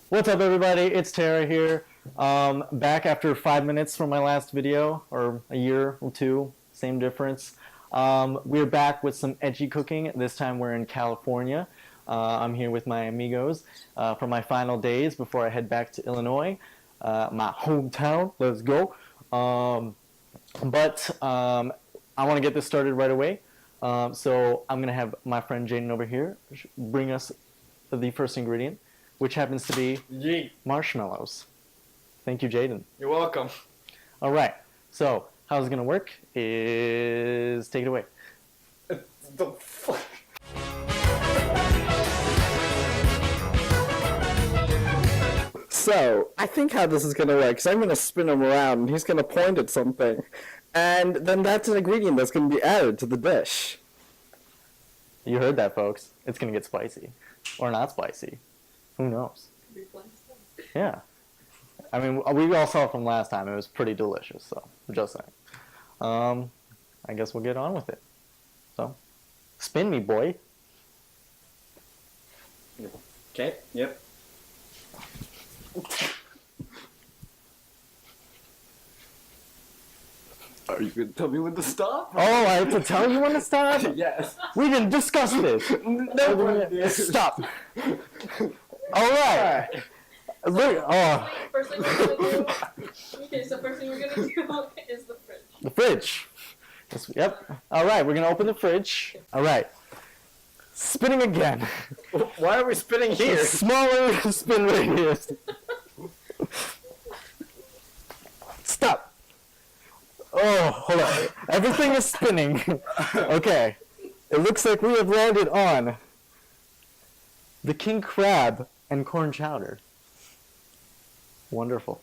What's up, everybody? It's Tara here. Back after 5 minutes from my last video, or a year or two, same difference. We're back with some edgy cooking. This time we're in California. I'm here with my amigos for my final days before I head back to Illinois, my hometown. Let's go. But I want to get this started right away. So I'm going to have my friend Jaden over here bring us the first ingredient, which happens to be marshmallows. Thank you, Jaden. You're welcome. All right. So how it's going to work is take it away. The fuck? So, I think how this is going to work is I'm going to spin him around and he's going to point at something. And then that's an ingredient that's going to be added to the dish. You heard that, folks. It's going to get spicy. Or not spicy. Who knows? Yeah. I mean, we all saw it from last time. It was pretty delicious, so I'm just saying. I guess we'll get on with it. So, spin me, boy. Okay, yep. Are you going to tell me when to stop? Oh, I have to tell you when to stop? Yes. We didn't discuss this. No, stop. All right. Look. Oh. First thing we're gonna do. Okay, so first thing we're gonna do is the fridge. The fridge. Yep. All right, we're gonna open the fridge. All right. Spinning again. Why are we spinning here? Smaller spin radius. Stop. Oh, hold on. Everything is spinning. Okay. It looks like we have landed on the king crab and corn chowder. Wonderful.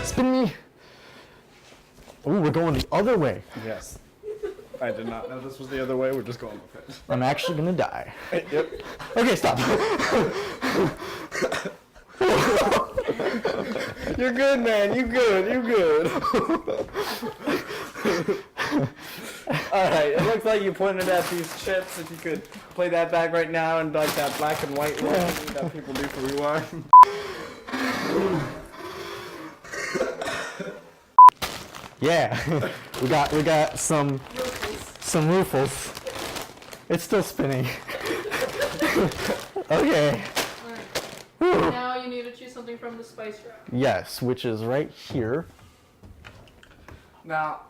Spin me. Ooh, we're going the other way. Yes. I did not know this was the other way. We're just going with it. I'm actually gonna die. Yep. Okay, stop. You're good, man. You good. You good. Alright, it looks like you pointed at these chips. If you could play that back right now and like that black and white look that people do for rewind. Yeah, we got some Ruffles. It's still spinning. Okay. Alright. Now you need to choose something from the spice rack. Yes, which is right here. Now,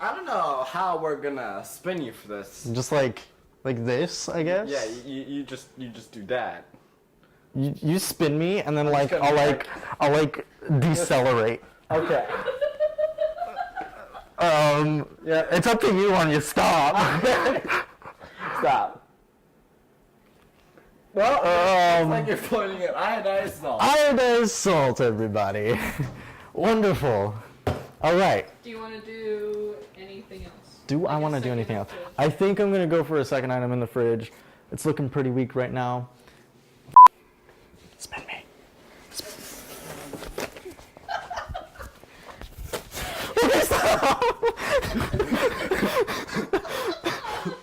I don't know how we're gonna spin you for this. Just like this, I guess. Yeah, you just do that. You spin me, and then I'll decelerate. Okay. Yeah, it's up to you when you stop. Stop. Well, it's like you're pointing at iodized salt. Iodized salt, everybody. Wonderful. All right. Do you want to do anything else? Do I want to do anything else? I think I'm going to go for a second item in the fridge. It's looking pretty weak right now. Spin me. Okay, stop.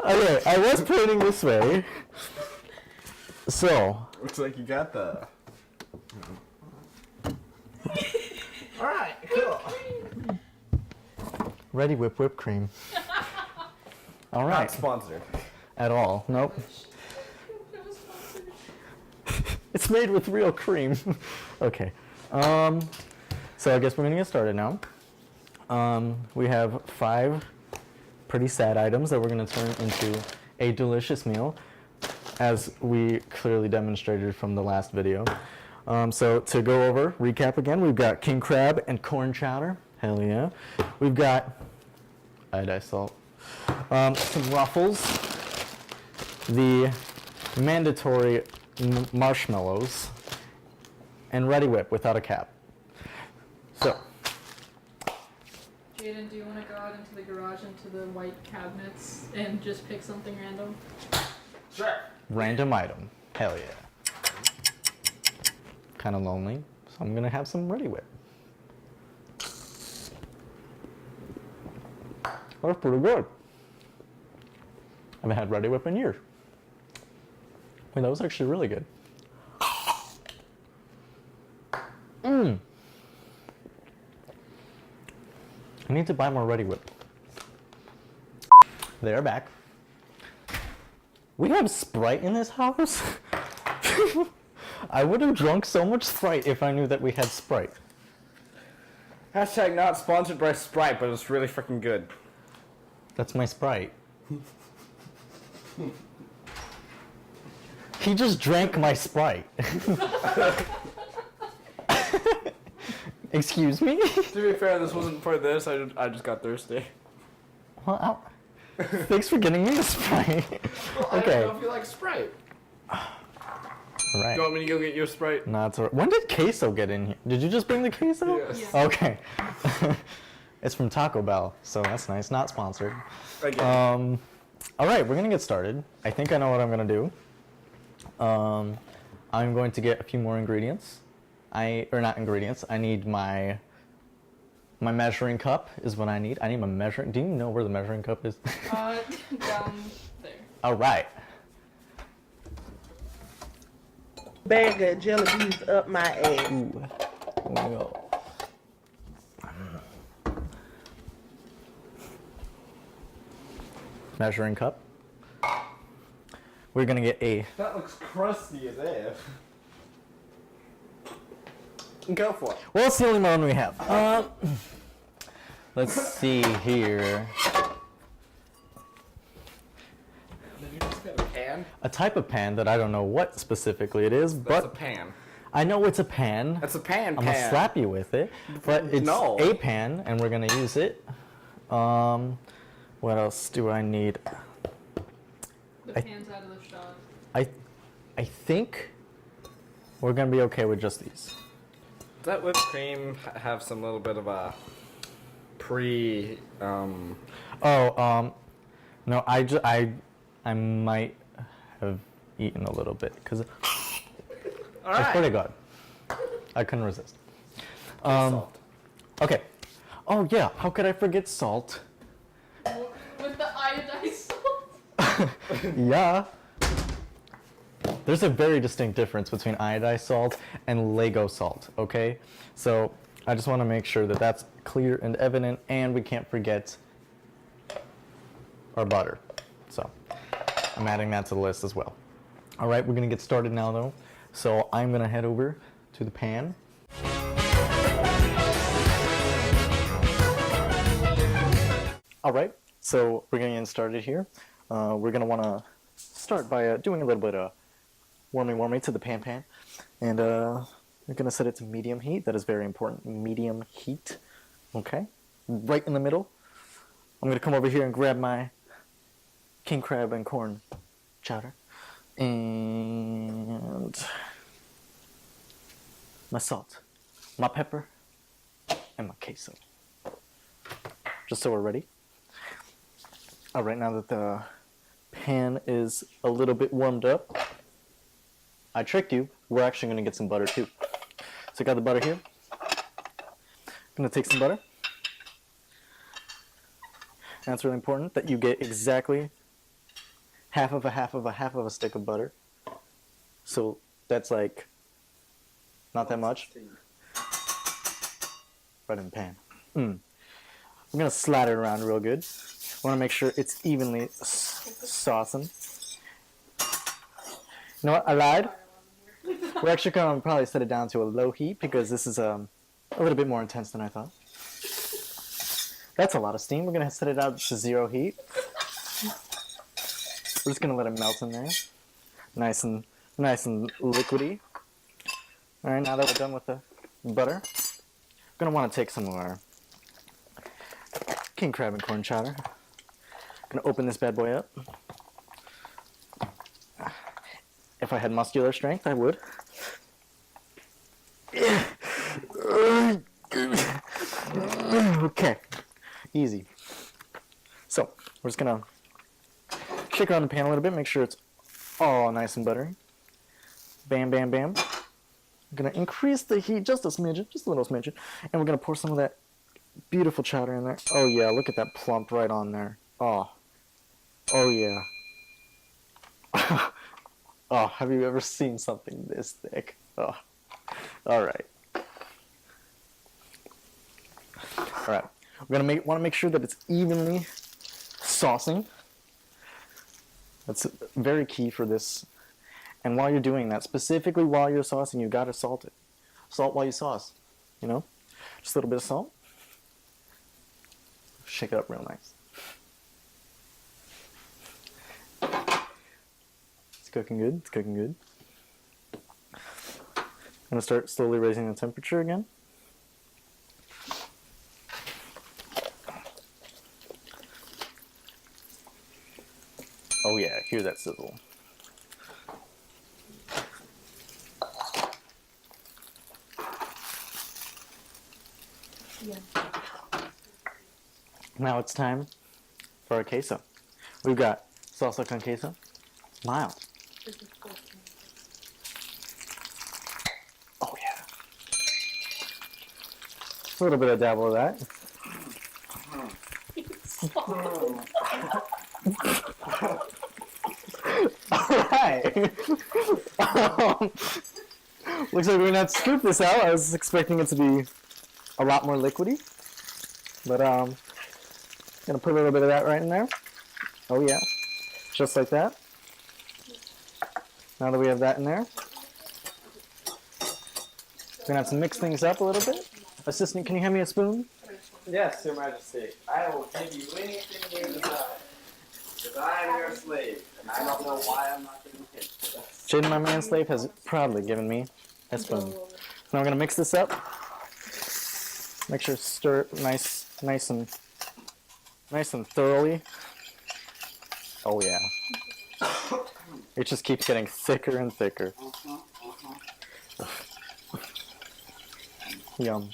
Okay, I was pointing this way. So. Looks like you got the... Alright, cool. Ready whipped cream. All right. Not sponsored. At all. Nope. It's made with real cream. Okay. So I guess we're gonna get started now. We have 5 pretty sad items that we're gonna turn into a delicious meal, as we clearly demonstrated from the last video. So to go over, recap again, we've got king crab and corn chowder. Hell yeah. We've got iodized salt. Some Ruffles. The mandatory marshmallows. And Ready Whip without a cap. So. Jaden, do you want to go out into the garage into the white cabinets and just pick something random? Sure. Random item. Hell yeah. Kind of lonely, so I'm gonna have some Ready Whip. That's pretty good. I haven't had Ready Whip in years. Wait, that was actually really good. Mmm. I need to buy more Ready Whip. They're back. We have Sprite in this house? I would have drunk so much Sprite if I knew that we had Sprite. Hashtag not sponsored by Sprite, but it's really freaking good. That's my Sprite. He just drank my Sprite. Excuse me? To be fair, this wasn't for this. I just got thirsty. Well, thanks for getting me the Sprite. Well, I Okay. don't know if you like Sprite. All right. Do you want me to go get you a Sprite? No, it's all right. When did queso get in here? Did you just bring the queso? Yes. Yes. Okay. It's from Taco Bell, so that's nice. Not sponsored. Again. All right, we're gonna get started. I think I know what I'm gonna do. I'm going to get a few more ingredients. Or not ingredients. I need my measuring cup is what I need. I need my measuring. Do you know where the measuring cup is? Down there. All right. Bag of jelly beans up my ass. Ooh. There we go. Measuring cup. We're gonna get a. That looks crusty as F. Go for it. Well, it's the only one we have. Let's see here. Did you just get a pan? A type of pan that I don't know what specifically it is, That's a but pan. I know it's a pan. That's a pan. I'm gonna slap you with it, but it's No. a pan, and we're gonna use it. What else do I need? The I- pan's out of the shot. I think we're gonna be okay with just these. Does that whipped cream have some little bit of a No, I might have eaten a little bit because I swear to God, I couldn't resist. salt. Okay. Oh yeah, how could I forget salt? With the iodized salt. Yeah. There's a very distinct difference between iodized salt and Lego salt, okay? So I just want to make sure that that's clear and evident, and we can't forget our butter. So I'm adding that to the list as well. All right, we're gonna get started now though. So I'm gonna head over to the pan. All right, so we're gonna get started here. We're gonna wanna start by doing a little bit of warming to the pan. And we're gonna set it to medium heat. That is very important, medium heat. Okay, right in the middle. I'm gonna come over here and grab my king crab and corn chowder. And my salt, my pepper, and my queso. Just so we're ready. All right, now that the pan is a little bit warmed up, I tricked you. We're actually going to get some butter too. So I got the butter here. Going to take some butter. And it's really important that you get exactly half of a stick of butter. So that's like not that much. Right in the pan. I'm going to slide it around real good. I want to make sure it's evenly saucing. You know what? I lied. We're actually going to probably set it down to a low heat because this is a little bit more intense than I thought. That's a lot of steam. We're going to set it out to 0 heat. We're just going to let it melt in there. Nice and liquidy. All right, now that we're done with the butter, we're going to want to take some of our king crab and corn chowder. Gonna open this bad boy up. If I had muscular strength, I would. Okay, easy. So we're just gonna shake around the pan a little bit, make sure it's all nice and buttery. Bam, bam, bam. I'm gonna increase the heat just a smidgen, just a little smidgen, and we're gonna pour some of that beautiful chowder in there. Oh yeah, look at that plump right on there. Oh yeah. Oh, have you ever seen something this thick? Oh, all right. All right. We're gonna want to make sure that it's evenly saucing. That's very key for this. And while you're doing that, specifically while you're saucing, you gotta salt it. Salt while you sauce. You know, just a little bit of salt. Shake it up real nice. It's cooking good. It's cooking good. I'm gonna start slowly raising the temperature again. Oh yeah, hear that sizzle. Yeah. Now it's time for our queso. We've got salsa con queso. Mild. Oh yeah. A little bit of dabble of that. Alright. Looks like we're gonna have to scoop this out. I was expecting it to be a lot more liquidy. But gonna put a little bit of that right in there. Oh yeah. Just like that. Now that we have that in there, we're gonna have to mix things up a little bit. Assistant, can you hand me a spoon? Yes, Your Majesty. I will give you anything you desire. Because I am your slave, and I don't know why I'm not getting paid for this. Jaden, my manslave, has proudly given me a spoon. Now we're gonna mix this up. Make sure to stir it nice and thoroughly. Oh yeah. It just keeps getting thicker and thicker. Yum.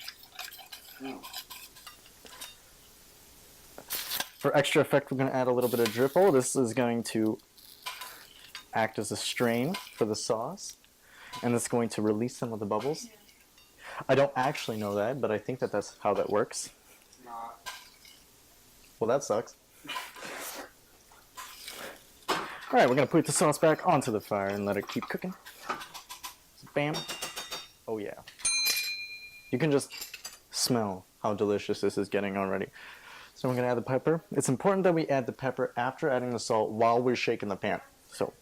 For extra effect, we're going to add a little bit of dripple. This is going to act as a strain for the sauce, and it's going to release some of the bubbles. I don't actually know that, but I think that that's how that works. Not. Well, that sucks. Alright, we're going to put the sauce back onto the fire and let it keep cooking. Bam. Oh yeah. You can just smell how delicious this is getting already. So we're going to add the pepper. It's important that we add the pepper after adding the salt while we're shaking the pan. So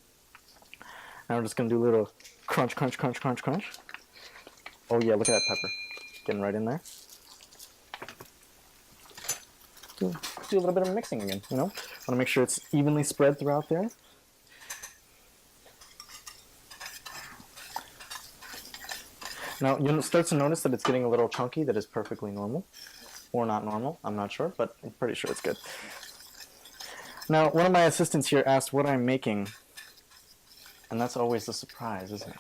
now we're just going to do a little crunch, crunch, crunch, crunch, crunch. Oh yeah, look at that pepper. Getting right in there. Do a little bit of mixing again, you know? Want to make sure it's evenly spread throughout there. Now, you'll start to notice that it's getting a little chunky. That is perfectly normal. Or not normal, I'm not sure, but I'm pretty sure it's good. Now, one of my assistants here asked what I'm making. And that's always the surprise, isn't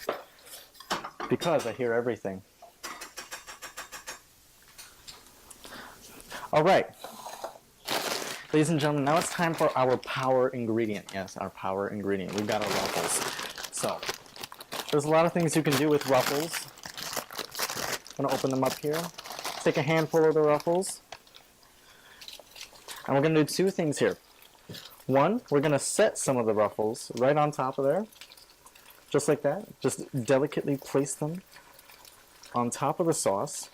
it? Because I hear everything. Alright. Ladies and gentlemen, now it's time for our power ingredient. Yes, our power ingredient. We've got our ruffles. So, there's a lot of things you can do with ruffles. I'm going to open them up here. Take a handful of the ruffles. And we're going to do two things here. One, we're going to set some of the ruffles right on top of there. Just like that. Just delicately place them on top of the sauce.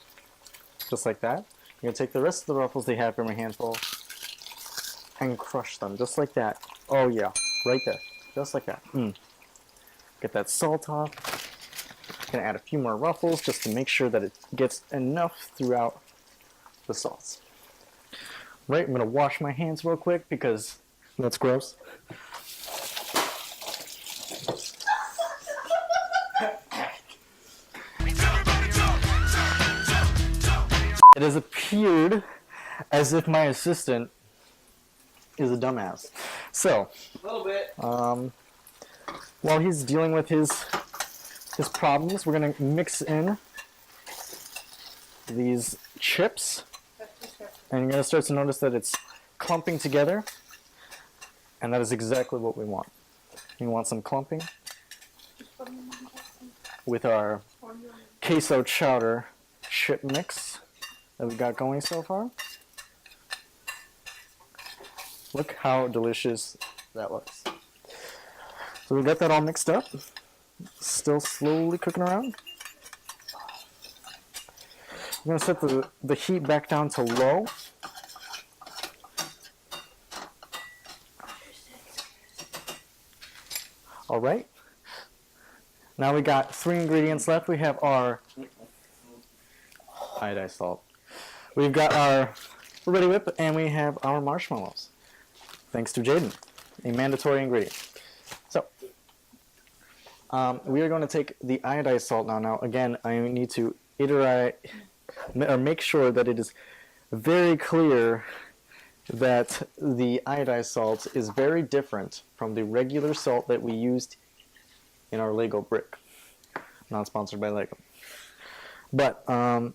Just like that. You're going to take the rest of the ruffles they have from a handful and crush them. Just like that. Oh yeah. Right there. Just like that. Get that salt off. Gonna add a few more ruffles just to make sure that it gets enough throughout the sauce. Right, I'm gonna wash my hands real quick because that's gross. It has appeared as if my assistant is a dumbass. So, A little bit. while he's dealing with his problems, we're gonna mix in these chips, and you're gonna start to notice that it's clumping together, and that is exactly what we want. We want some clumping with our queso chowder chip mix that we got going so far. Look how delicious that looks. So we got that all mixed up. Still slowly cooking around. I'm going to set the heat back down to low. All right. Now we got 3 ingredients left. We have our iodized salt. We've got our Ready Whip, and we have our marshmallows. Thanks to Jaden, a mandatory ingredient. So, we are going to take the iodized salt now. Now, again, I need to iterate or make sure that it is very clear that the iodized salt is very different from the regular salt that we used in our Lego brick. Not sponsored by Lego. But I'm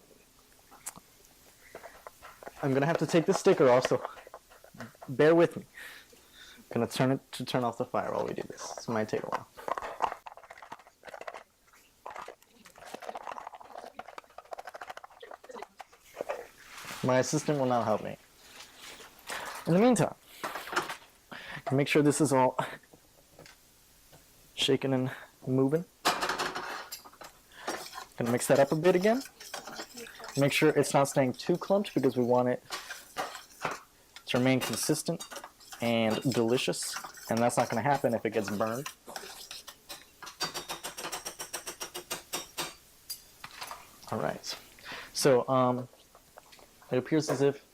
going to have to take the sticker off, so bear with me. I'm going to turn off the fire while we do this. This might take a while. My assistant will now help me. In the meantime, make sure this is all shaking and moving. Gonna mix that up a bit again. Make sure it's not staying too clumped because we want it to remain consistent and delicious, and that's not gonna happen if it gets burned. All right, so it appears as if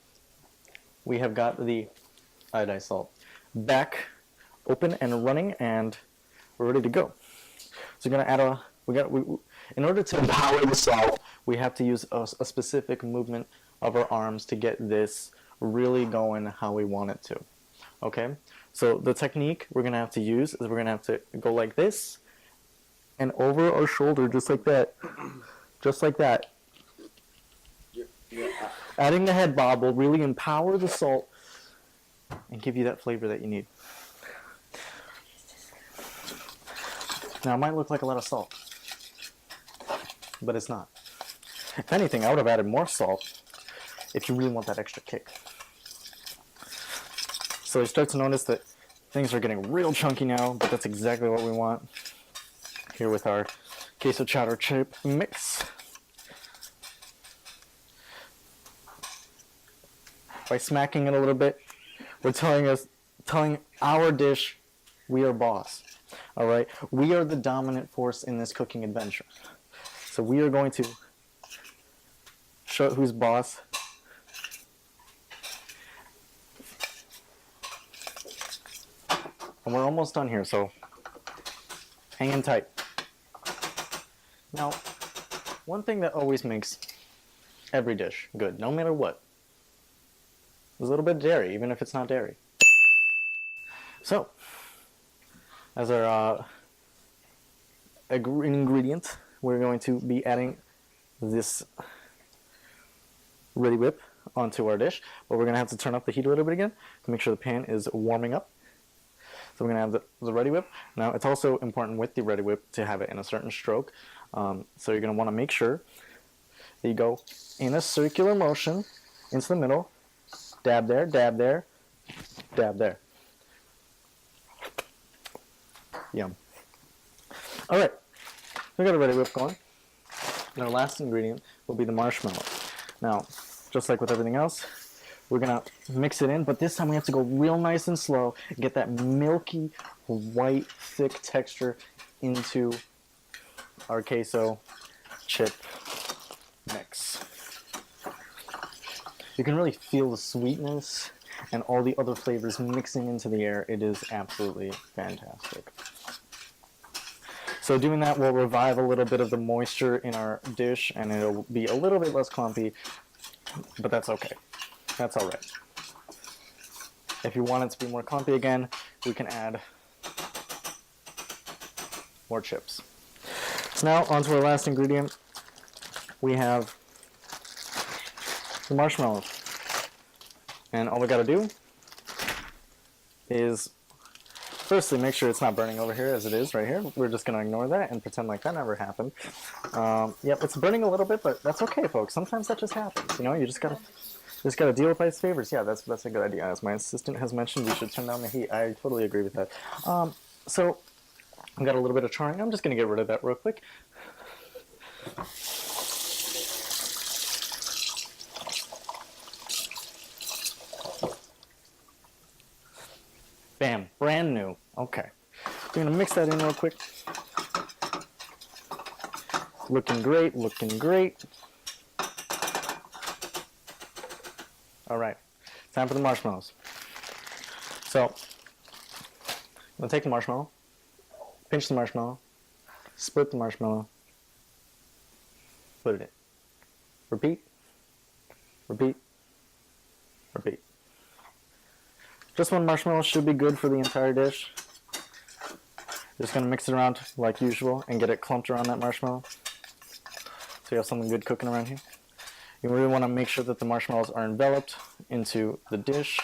we have got the iodized salt back open and running, and we're ready to go. So we're gonna add in order to empower the salt, we have to use a specific movement of our arms to get this really going how we want it to. Okay, so the technique we're gonna have to use is we're gonna have to go like this and over our shoulder, just like that, just like that. Adding the head bob will really empower the salt and give you that flavor that you need. Now, it might look like a lot of salt, but it's not. If anything, I would have added more salt if you really want that extra kick. So you start to notice that things are getting real chunky now, but that's exactly what we want here with our queso cheddar chip mix. By smacking it a little bit, we're telling our dish we are boss. All right, we are the dominant force in this cooking adventure. So we are going to show who's boss. And we're almost done here, so hang in tight. Now, one thing that always makes every dish good, no matter what, is a little bit of dairy, even if it's not dairy. So, as our ingredient, we're going to be adding this Ready Whip onto our dish, but we're going to have to turn up the heat a little bit again to make sure the pan is warming up. So we're going to have the Ready Whip. Now, it's also important with the Ready Whip to have it in a certain stroke. So you're going to want to make sure that you go in a circular motion into the middle. Dab there, dab there, dab there. Yum. All right, we got a Ready Whip going. And our last ingredient will be the marshmallow. Now, just like with everything else, we're gonna mix it in, but this time we have to go real nice and slow and get that milky, white, thick texture into our queso chip mix. You can really feel the sweetness and all the other flavors mixing into the air. It is absolutely fantastic. So doing that will revive a little bit of the moisture in our dish, and it'll be a little bit less clumpy, but that's okay. That's all right. If you want it to be more clumpy again, we can add more chips. So now onto our last ingredient. We have the marshmallows. And all we gotta do is firstly make sure it's not burning over here as it is right here. We're just gonna ignore that and pretend like that never happened. Yep, it's burning a little bit, but that's okay, folks. Sometimes that just happens. You know, you just gotta deal with ice favors. Yeah, that's a good idea. As my assistant has mentioned, we should turn down the heat. I totally agree with that. So I've got a little bit of charring. I'm just going to get rid of that real quick. Bam, brand new. Okay. We're going to mix that in real quick. Looking great, looking great. All right, time for the marshmallows. So, I'm gonna take the marshmallow, pinch the marshmallow, split the marshmallow, put it in. Repeat, repeat, repeat. Just one marshmallow should be good for the entire dish. Just gonna mix it around like usual and get it clumped around that marshmallow. So you have something good cooking around here. You really want to make sure that the marshmallows are enveloped into the dish.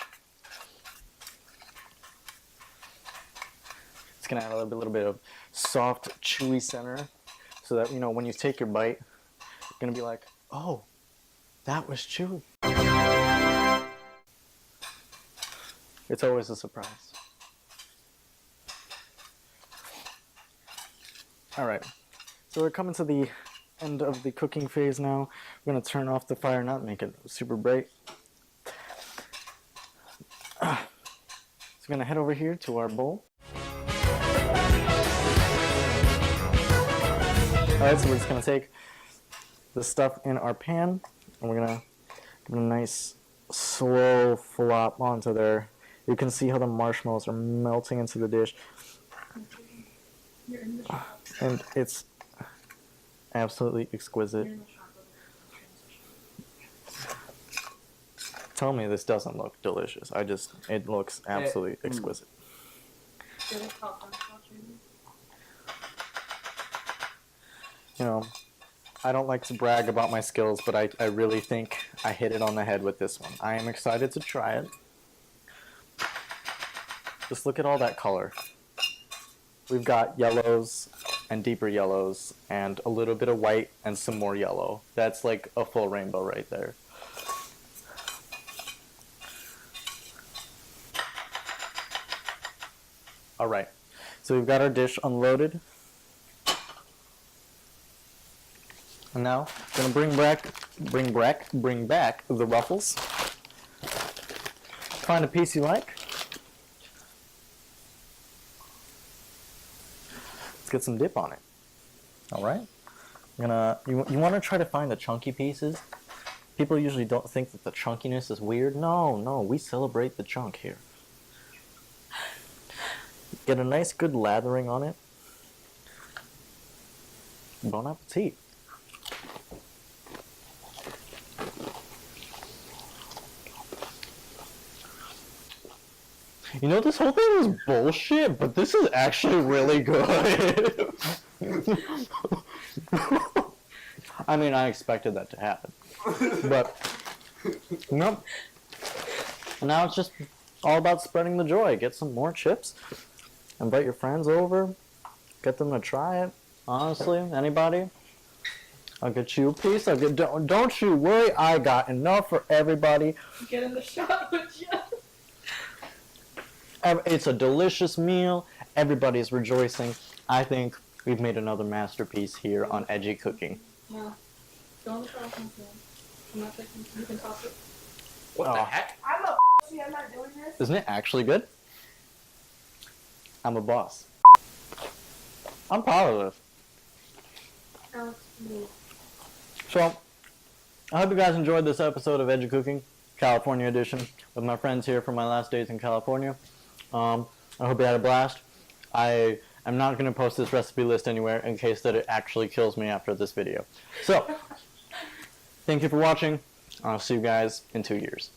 It's going to add a little bit of soft, chewy center so that, you know, when you take your bite, you're going to be like, oh, that was chewy. It's always a surprise. All right, so we're coming to the end of the cooking phase now. We're going to turn off the fire, not make it super bright. So we're going to head over here to our bowl. Alright, so we're just going to take the stuff in our pan and we're going to give it a nice slow flop onto there. You can see how the marshmallows are melting into the dish. And it's absolutely exquisite. Tell me this doesn't look delicious. It looks absolutely exquisite. You know, I don't like to brag about my skills, but I really think I hit it on the head with this one. I am excited to try it. Just look at all that color. We've got yellows and deeper yellows and a little bit of white and some more yellow. That's like a full rainbow right there. All right, so we've got our dish unloaded. And now I'm gonna bring back the ruffles. Find a piece you like. Let's get some dip on it. All right. You want to try to find the chunky pieces. People usually don't think that the chunkiness is weird. No, we celebrate the chunk here. Get a nice good lathering on it. Bon appetit. You know, this whole thing was bullshit, but this is actually really good. I mean, I expected that to happen. But, nope. Now it's just all about spreading the joy. Get some more chips. Invite your friends over. Get them to try it. Honestly, anybody? I'll get you a piece. Don't you worry, I got enough for everybody. Get in the shot with you. It's a delicious meal. Everybody's rejoicing. I think we've made another masterpiece here on Edgy Cooking. No. Don't try something. I'm not taking. You can toss it. What the heck? I'm not doing this. Isn't it actually good? I'm a boss. I'm proud of this. Alex, move. So, I hope you guys enjoyed this episode of Edgy Cooking, California edition, with my friends here from my last days in California. I hope you had a blast. I am not going to post this recipe list anywhere in case that it actually kills me after this video. So, thank you for watching. I'll see you guys in 2 years.